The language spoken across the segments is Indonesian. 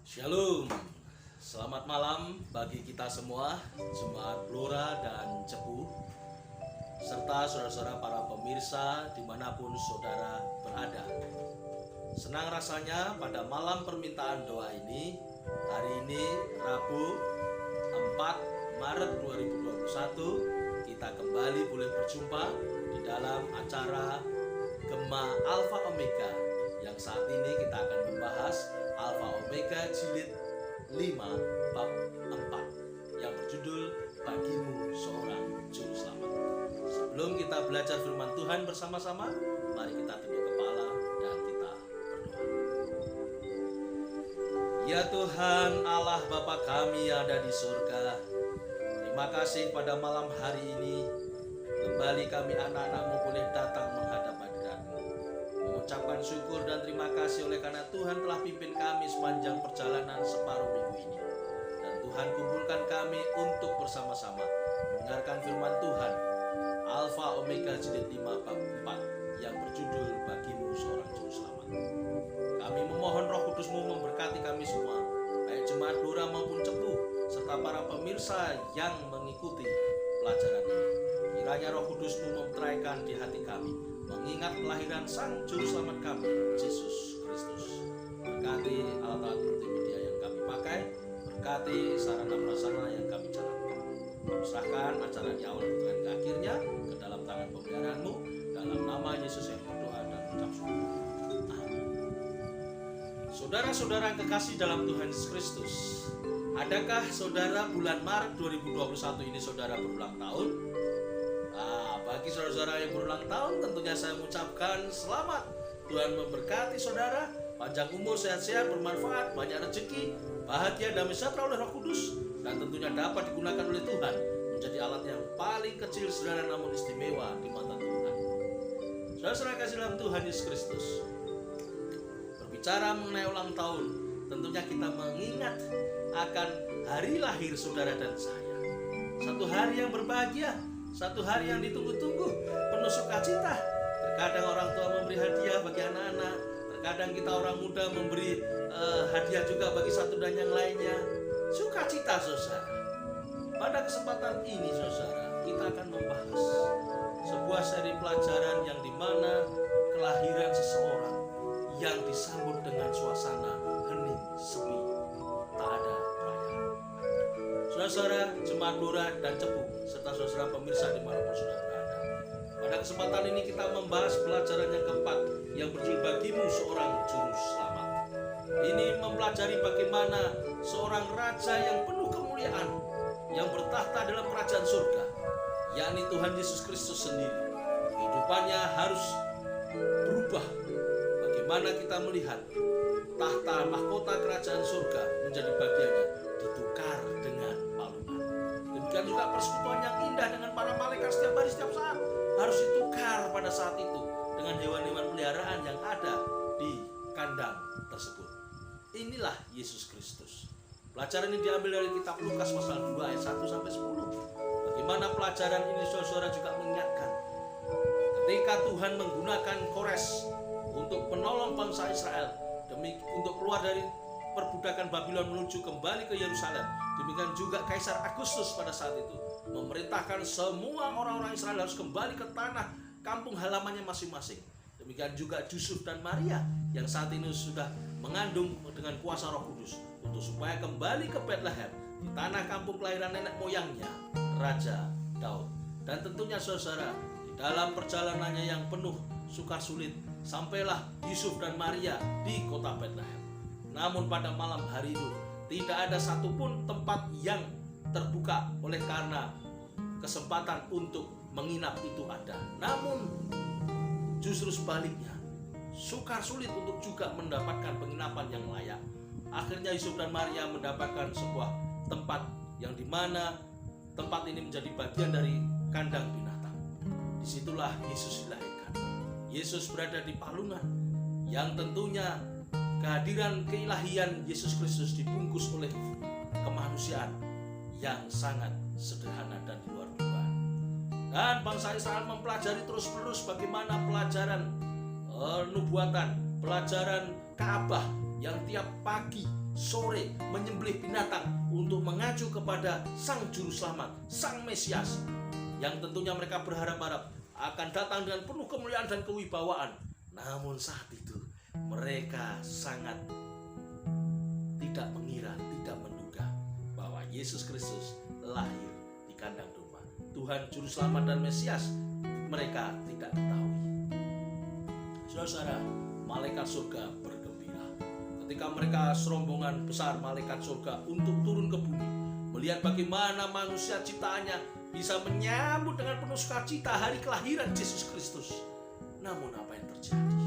Shalom, selamat malam bagi kita semua, Jemaat Blora dan Cepu, serta saudara-saudara para pemirsa dimanapun saudara berada. Senang rasanya pada malam permintaan doa ini, hari ini Rabu 4 Maret 2021, kita kembali boleh berjumpa di dalam acara Gema Alfa Omega, yang saat ini kita akan membahas Alfa Omega Jilid 5 bab 4 yang berjudul Bagimu Seorang Juru Selamat. Sebelum kita belajar firman Tuhan bersama-sama, mari kita tunduk kepala dan kita berdoa. Ya Tuhan Allah Bapa kami yang ada di surga, terima kasih pada malam hari ini kembali kami anak-anak-Mu boleh datang menghadap hadirat-Mu, mengucapkan syukur dan terima kasih oleh karena Tuhan telah pimpin kami sepanjang perjalanan separuh minggu ini. Dan Tuhan kumpulkan kami untuk bersama-sama mendengarkan firman Tuhan Alfa Omega Jilid 5 bab 4 yang berjudul Bagimu Seorang Juru Selamat. Kami memohon Roh Kudus-Mu memberkati kami semua, baik jemaat Blora maupun Cepu, serta para pemirsa yang mengikuti pelajaran ini. Kiranya Roh Kudus-Mu memteraikan di hati kami, mengingat kelahiran Sang Juru Selamat kami, Yesus Kristus. Berkati alat-alat multimedia yang kami pakai, berkati sarana prasarana yang kami jalankan. Serahkan acara di awal dan ke akhirnya ke dalam tangan pemeliharaan-Mu, dalam nama Yesus yang berdoa dan ucap syukur. Amin. Saudara-saudara yang kekasih dalam Tuhan Yesus Kristus, adakah saudara bulan Maret 2021 ini saudara berulang tahun? Bagi saudara-saudara yang berulang tahun, tentunya saya mengucapkan selamat. Tuhan memberkati saudara, panjang umur, sehat-sehat, bermanfaat, banyak rezeki, bahagia, damai sejahtera oleh Roh Kudus, dan tentunya dapat digunakan oleh Tuhan menjadi alat yang paling kecil sederhana namun istimewa di mata Tuhan. Saudara-saudara kasih dalam Tuhan Yesus Kristus, berbicara mengenai ulang tahun, tentunya kita mengingat akan hari lahir saudara dan saya. Satu hari yang berbahagia, satu hari yang ditunggu-tunggu, penuh sukacita. Terkadang orang tua memberi hadiah bagi anak-anak, terkadang kita orang muda memberi hadiah juga bagi satu dan yang lainnya. Sukacita saudara. Pada kesempatan ini saudara, kita akan membahas sebuah seri pelajaran yang dimana kelahiran seseorang yang disambut dengan suasana hening, sepi, tak ada perayaan. Saudara-saudara jemaat Blora dan Cepu, serta saudara pemirsa dimanapun saudara berada, pada kesempatan ini kita membahas pelajaran yang keempat yang berjudul Bagimu Seorang Juru Selamat. Ini mempelajari bagaimana seorang raja yang penuh kemuliaan yang bertahta dalam kerajaan surga, yakni Tuhan Yesus Kristus sendiri. Kehidupannya harus berubah. Bagaimana kita melihat tahta mahkota kerajaan surga menjadi bagiannya ditukar dengan palungan. Demikian juga persekutuan yang indah dengan para malaikat setiap hari setiap saat harus ditukar pada saat itu dengan hewan-hewan peliharaan yang ada di kandang tersebut. Inilah Yesus Kristus. Pelajaran ini diambil dari kitab Lukas pasal 2 ayat 1 sampai 10. Bagaimana pelajaran ini saudara juga mengingatkan ketika Tuhan menggunakan Kores untuk menolong bangsa Israel untuk keluar dari perbudakan Babylon menuju kembali ke Yerusalem. Demikian juga Kaisar Agustus pada saat itu memerintahkan semua orang-orang Israel harus kembali ke tanah kampung halamannya masing-masing. Demikian juga Yusuf dan Maria yang saat ini sudah mengandung dengan kuasa Roh Kudus untuk supaya kembali ke Bethlehem, di tanah kampung kelahiran nenek moyangnya Raja Daud. Dan tentunya saudara, di dalam perjalanannya yang penuh suka sulit, sampailah Yusuf dan Maria di kota Bethlehem. Namun pada malam hari itu tidak ada satupun tempat yang terbuka oleh karena kesempatan untuk menginap itu ada. Namun justru sebaliknya, sukar sulit untuk juga mendapatkan penginapan yang layak. Akhirnya Yusuf dan Maria mendapatkan sebuah tempat yang dimana tempat ini menjadi bagian dari kandang binatang. Disitulah Yesus dilahirkan. Yesus berada di palungan yang tentunya kehadiran keilahian Yesus Kristus dibungkus oleh kemanusiaan yang sangat sederhana dan di luar dugaan. Dan bangsa Israel mempelajari terus-menerus bagaimana pelajaran nubuatan, pelajaran Ka'bah yang tiap pagi, sore menyembelih binatang untuk mengacu kepada Sang Juru Selamat, Sang Mesias, yang tentunya mereka berharap-harap akan datang dengan penuh kemuliaan dan kewibawaan. Namun saat itu mereka sangat tidak mengira, tidak menduga bahwa Yesus Kristus lahir di kandang domba. Tuhan Juru Selamat dan Mesias mereka tidak ketahui. Saudara, malaikat surga bergembira ketika mereka serombongan besar malaikat surga untuk turun ke bumi, melihat bagaimana manusia ciptaannya bisa menyambut dengan penuh sukacita hari kelahiran Yesus Kristus. Namun apa yang terjadi?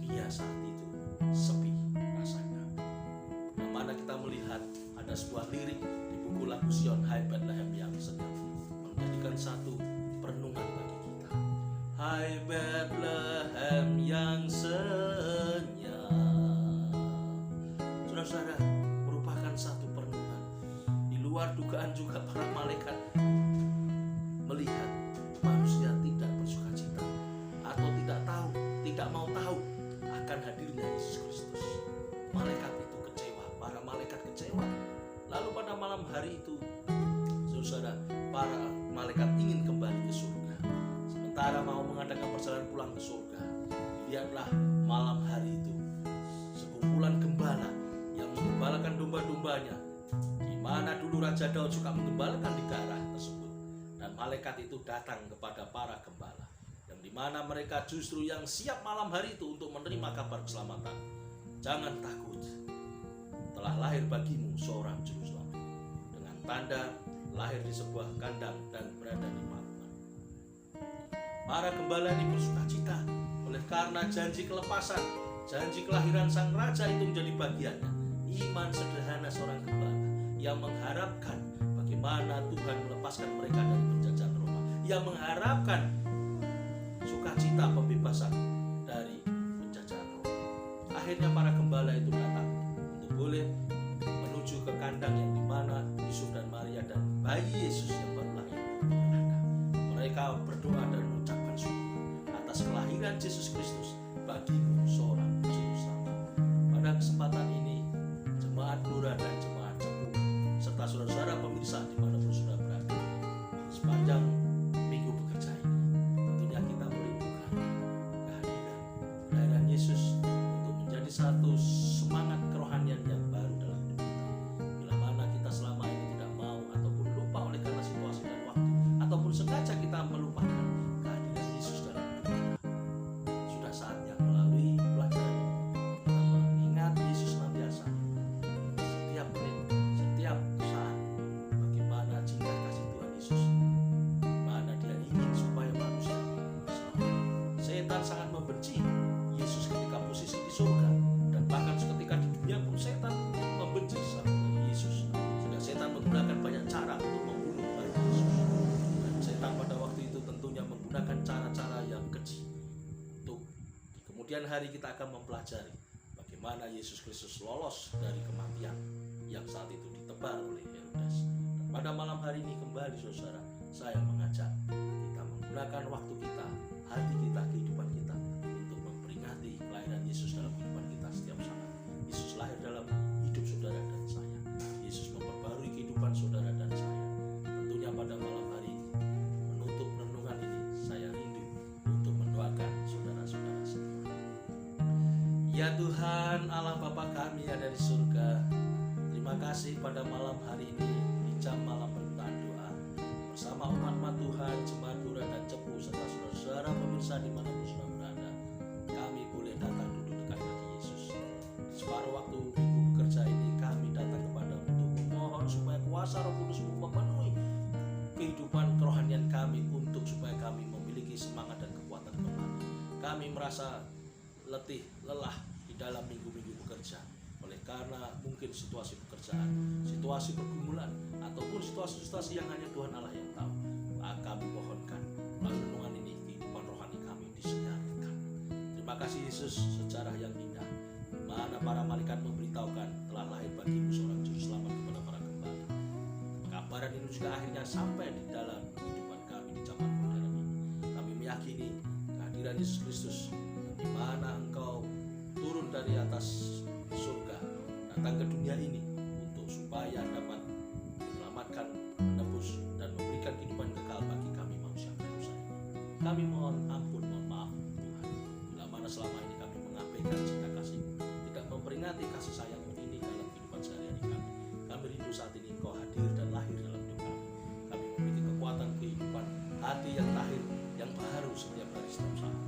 Dunia saat itu sepi rasanya. Yang mana kita melihat ada sebuah lirik di buku lagu Sion, Hai Bethlehem, yang sedang menjadikan satu perenungan bagi kita. Hai Bethlehem yang senyap. Saudara-saudara, merupakan satu perenungan. Di luar dugaan juga para malaikat melihat manusia tidak bersukacita atau tidak mau tahu akan hadirnya Yesus Kristus. Malaikat itu kecewa, para malaikat kecewa. Lalu pada malam hari itu, saudara, para malaikat ingin kembali ke surga. Sementara mau mengadakan perjalanan pulang ke surga, lihatlah malam hari itu sekumpulan gembala yang menggembalakan domba-dombanya, di mana dulu Raja Daud suka menggembalakan di daerah tersebut. Dan malaikat itu datang kepada para gembala, yang dimana mereka justru yang siap malam hari itu untuk menerima kabar keselamatan. Jangan takut, telah lahir bagimu seorang juru selamat, dengan tanda lahir di sebuah kandang dan berada di maluan. Para gembala ini bersukacita oleh karena janji kelepasan, janji kelahiran sang raja itu menjadi bagiannya. Iman sederhana seorang gembala yang mengharapkan bagaimana Tuhan melepaskan mereka dari penjajahan Roma, yang mengharapkan sukacita pembebasan dari penjajahan Roma. Akhirnya para gembala itu datang untuk boleh menuju ke kandang yang dimana Yusuf dan Maria dan bayi Yesus yang baru lahir berada. Mereka berdoa dan mengucapkan syukur atas kelahiran Yesus Kristus bagimu seorang juru selamat. Pada kesempatan ini, jemaat Lura dan jemaat Cepu serta saudara-saudara pemirsa dimanapun sudah berada, sepanjang minggu bekerja ini tentunya kita merindukan kehadiran Yesus untuk menjadi satu semangat kerohanian yang baru dalam hidup kita. Bila mana kita selama ini tidak mau ataupun lupa oleh karena situasi dan waktu, ataupun sengaja kita melupakan kehadiran Yesus dalam hidup kita, sudah saatnya melalui pelajaran ini kita mengingat Yesus senantiasa setiap menit, setiap saat, bagaimana cinta kasih Tuhan Yesus, mana Dia ingin supaya manusia selamat. Setan sangat membenci Yesus ketika posisi di surga, dan bahkan ketika di dunia pun setan membenci Yesus, sehingga setan menggunakan banyak cara untuk membunuh umat Yesus. Dan setan pada waktu itu tentunya menggunakan cara-cara yang keji. Untuk di kemudian hari kita akan mempelajari bagaimana Yesus Kristus lolos dari kematian yang saat itu ditebal oleh Herodes. Dan pada malam hari ini kembali saudara, saya mengajak kita menggunakan waktu kita, hati kita, kehidupan kita untuk memperingati kelahiran Yesus dalam kehidupan kita setiap saat. Yesus lahir dalam hidup saudara dan saya. Yesus memperbarui kehidupan saudara dan saya. Tentunya pada malam hari ini, menutup renungan ini, saya rindu untuk mendoakan saudara-saudara semua. Ya Tuhan Allah Bapa kami yang ada di surga, terima kasih pada malam hari ini di jam malam permintaan doa bersama umat-umat Tuhan, jemaat Lura dan Cepu serta saudara-saudara pemirsa dimanapun sudah berada. Kami boleh datang duduk dekat kaki Yesus. Separuh waktu minggu bekerja ini kami datang kepada untuk memohon supaya kuasa Roh Kudus-Mu memenuhi kehidupan kerohanian kami, untuk supaya kami memiliki semangat dan kekuatan kembali. Kami merasa letih, lelah di dalam minggu-minggu bekerja oleh karena mungkin situasi pekerjaan, situasi pergumulan, ataupun situasi-situasi yang hanya Tuhan Allah yang tahu. Kami mohonkan melalui renungan ini kehidupan rohani kami disegarkan. Terima kasih Yesus, sejarah yang indah di mana para malaikat memberitahukan telah lahir bagimu seorang juru selamat kepada para gembala. Kabaran ini juga akhirnya sampai di dalam kehidupan kami di zaman modern ini. Kami meyakini kehadiran Yesus Kristus, di mana Engkau turun dari dari atas surga datang ke dunia ini untuk supaya dapat menyelamatkan, menebus, dan memberikan kehidupan kekal bagi kami manusia berdosa ini. Kami mohon ampun, mohon maaf Tuhan, bila mana selama ini kami mengabaikan cinta kasih-Mu, tidak memperingati kasih sayang-Mu ini dalam kehidupan sehari-hari kami. Kami rindu saat ini Engkau hadir dan lahir dalam hidup kami. Kami memiliki kekuatan kehidupan hati yang lahir, yang baru setiap hari setiap saat.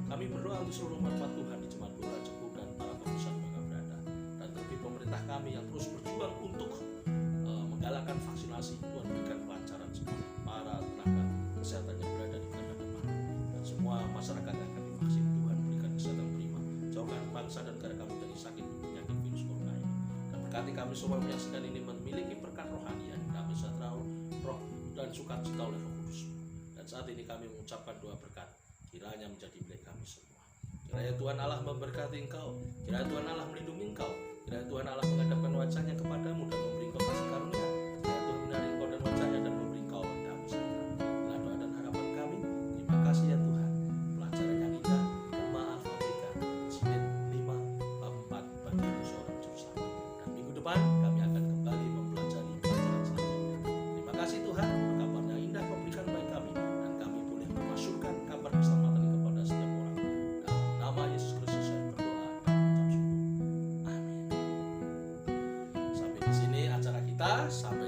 Kami berdoa untuk seluruh umat Tuhan di Jemaat Bola Cepu dan para pemirsa Bangga Berada, dan terlebih pemerintah kami yang terus berjuang untuk menggalakkan vaksinasi. Tuhan berikan kelancaran semuanya, para tenaga kesehatan yang berada di garda depan, dan semua masyarakat yang akan divaksin. Tuhan berikan kesehatan prima, jauhkan bangsa dan negara kami dari sakit penyakit virus corona ini, dan berkati kami semua menyaksikan ini memiliki berkat rohani yang damai sejahtera roh dan sukacita oleh Roh Kudus. Dan saat ini kami mengucapkan doa berkat kiranya menjadi milik kami semua. Kiranya Tuhan Allah memberkati engkau, kiranya Tuhan Allah melindungi engkau, kiranya Tuhan Allah menghadapkan wajahnya kepadamu dan memberi engkau kasih karunia, kiranya Tuhan menarik engkau dan wajahnya dan memberi engkau damai sejahtera. Inilah doa dan harapan kami. Terima kasih ya Tuhan. Pelajaran yang indah, Maaf Afrika, Jilid 5 bab 4 bagimu seorang juru selamat. Dan minggu depan kami akan kembali mempelajari pelajaran selanjutnya. Terima kasih Tuhan, kabar yang indah Kau berikan bagi kami, dan kami boleh memasukkan kabar keselamatan kepada setiap orang. Dalam nama Yesus Kristus saya berdoa dan mengucap syukur. Amin. Sampai di sini acara kita. Sampai